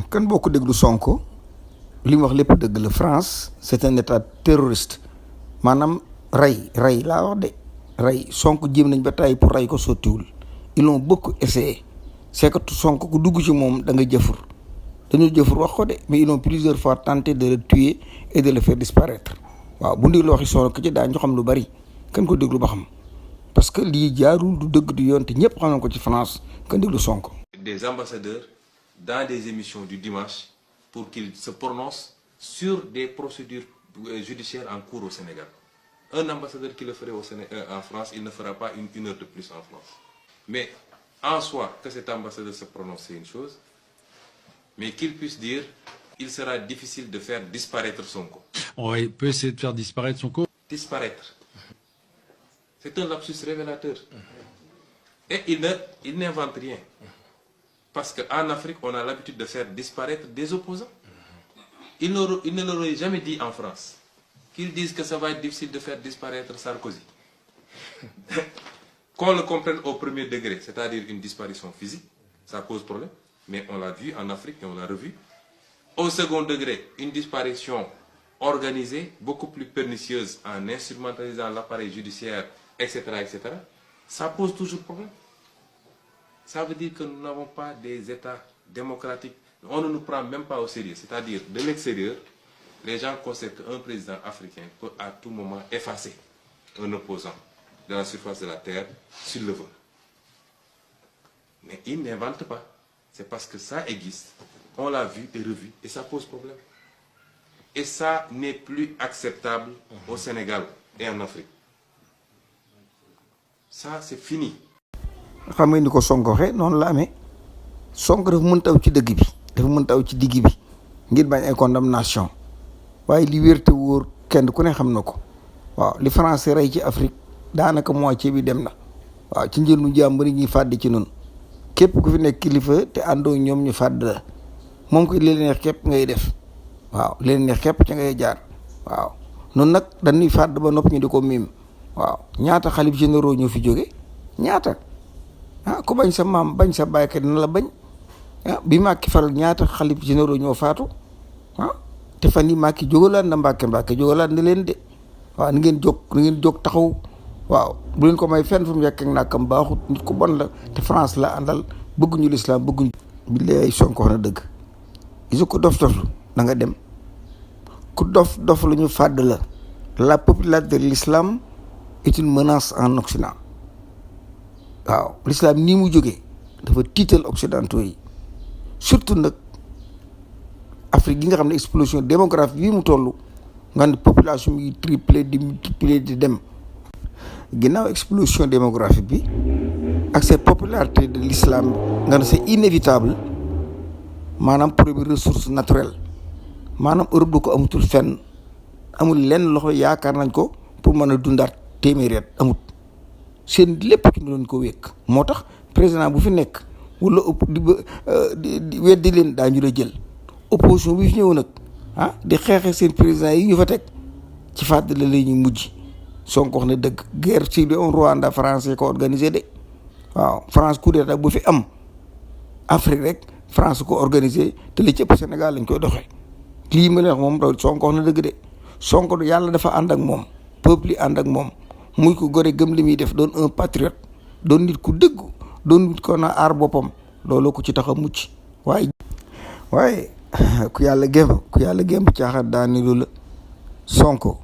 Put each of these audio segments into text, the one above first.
kan boo ko déglu Sonko li mu wax lépp dëgg la. France c'est un état terroriste maanaam rey laa wax de rey. Sonko jéem nañ ba tàyyi pour rey ko sottiwul. ils l'ont beaucoup essayé. c'est que Sonko ku dugg ci moom da nga jëfur dañu jëfur wax ko de, mais ils ont plusieurs fois tenté de le tuer et de le faire disparaître. waaw bu ndig la waxi Sonko ci daañu xam lu bari kan ko déglu ba xam, parce que lii jaarul du dëgg du yoon te ñëpp xam nañ ko ci France kan déglu Sonko. Des ambassadeurs dans des émissions du dimanche pour qu'ils se prononcent sur des procédures judiciaires en cours au Sénégal. Un ambassadeur qui le ferait en France, il ne fera pas une heure de plus en France. Mais en soi, que cet ambassadeur se prononce, c'est une chose, mais qu'il puisse dire il sera difficile de faire disparaître Sonko. On peut essayer de faire disparaître Sonko. Disparaître. C'est un lapsus révélateur. Et il n'invente rien. Parce qu'en Afrique, on a l'habitude de faire disparaître des opposants. Il ne l'aurait jamais dit en France. Qu'ils disent que ça va être difficile de faire disparaître Sarkozy. Qu'on le comprenne au premier degré, c'est-à-dire une disparition physique, ça pose problème. Mais on l'a vu en Afrique et on l'a revu. Au second degré, une disparition organisée, beaucoup plus pernicieuse en instrumentalisant l'appareil judiciaire, etc., etc., ça pose toujours problème. Ça veut dire que nous n'avons pas des États démocratiques. On ne nous prend même pas au sérieux. C'est-à-dire, de l'extérieur, les gens considèrent qu'un président africain peut à tout moment effacer un opposant de la surface de la terre s'il le veut. Mais il n'invente pas. C'est parce que ça existe. On l'a vu et revu et ça pose problème. Et ça n'est plus acceptable au Sénégal et en Afrique. Ça, c'est fini. xam nga ni ko Sonko waxee noonu la amee. Sonko dafa mën taw ci dëgg bi dafa mën taw ci digg bi ngir bañ ay condamnation waaye li wér te wóor kenn ku ne xam na ko. waaw li français rey ci Afrique daanaka moitié bi dem na. waaw ci njëriñu jàmbur yi ñuy fàdd ci noonu képp ku fi nekk kilifa te àndoo ñoom ñu fàdd la moom ko li leen neex képp ngay def. waaw li leen neex képp ca ngay jaar. waaw noonu nag dañuy fàdd ba nopp ñu di ko miim. waaw ñaata xalif généraux ñoo fi jóge ñaata. ku bañ sa maam bañ sa baykat dina la bañ. bi Macky faral ñaata xalif généraux ñoo faatu. te fan yi Macky jógalaat na Mbàkke jógalaat na leen de. waaw ni ngeen jóg taxaw. waaw bu leen ko may fenn fu mu yekk ak nàkkam baaxut nit ku bon la te France la àndal bëgguñu l'islam bëgguñu. billaay Sonko wax na dëgg. gisu ko dof da nga dem. ku dof la ñu fàdd la. la popularité de l'islam est une menace en Occident. waaw l'islam nii mu jógee dafa tiital occidentaux yi surtout nag Afrique gi nga xam ne explosion démographique bii mu toll nga ne population yi triplé di multiplier di dem ginnaaw explosion démographique bi ak cette popularité de l'islam nga ne c'est inévitable maanaam première ressource naturelle maanaam Europe du ko amutul fenn amul lenn loxo yaakaar nañ ko pour mën a dundaat téeméeri at amut. seen lépp ci doon ko wékk moo tax président bu fi nekk wala di weddi leen daañu la jël opposition bi fi ñëw nag di xeexe seen président yi ñu fa teg ci fàttali la ñuy mujj. Sonko wax na dëgg guerre civile en Rwanda français ko organisé de waaw France coup d'état bu fi am Afrique rek France ko organisé te li ci ëpp Sénégal lañ koy doxee lii ma leen wax moom Sonko wax na dëgg de Sonko yàlla dafa ànd ak moom peuple yi ànd ak moom. muy ko gore gëm li muy def doon un patriote doon nit ku dëggu doon nit ko na aar boppam loolu ko ci tax a mucc waaye ku yàlla gém caaxaat daani lu la Sonko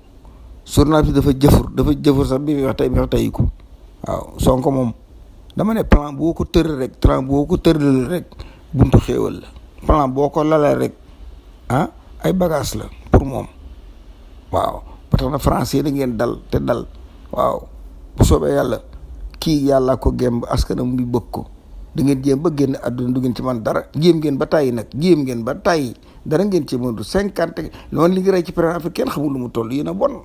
journal bi dafa jëfur sax bi wax tey ko waaw Sonko moom dama ne plan boo ko tëral rek buntu xéewal la plan boo ko lalal rek ay bagage la pour moom waaw ba tax na français da ngeen dal te dal. waaw bu soobee yàlla kii yàlla ko gémb askanam bi bëgg ko da ngeen jéem ba génn àdduna du ngeen ci man dara jéem ngeen ba tàyyi dara ngeen ci mëndu 50 loolu li ngi rey ci président africain xamul lu mu toll yéen a bon.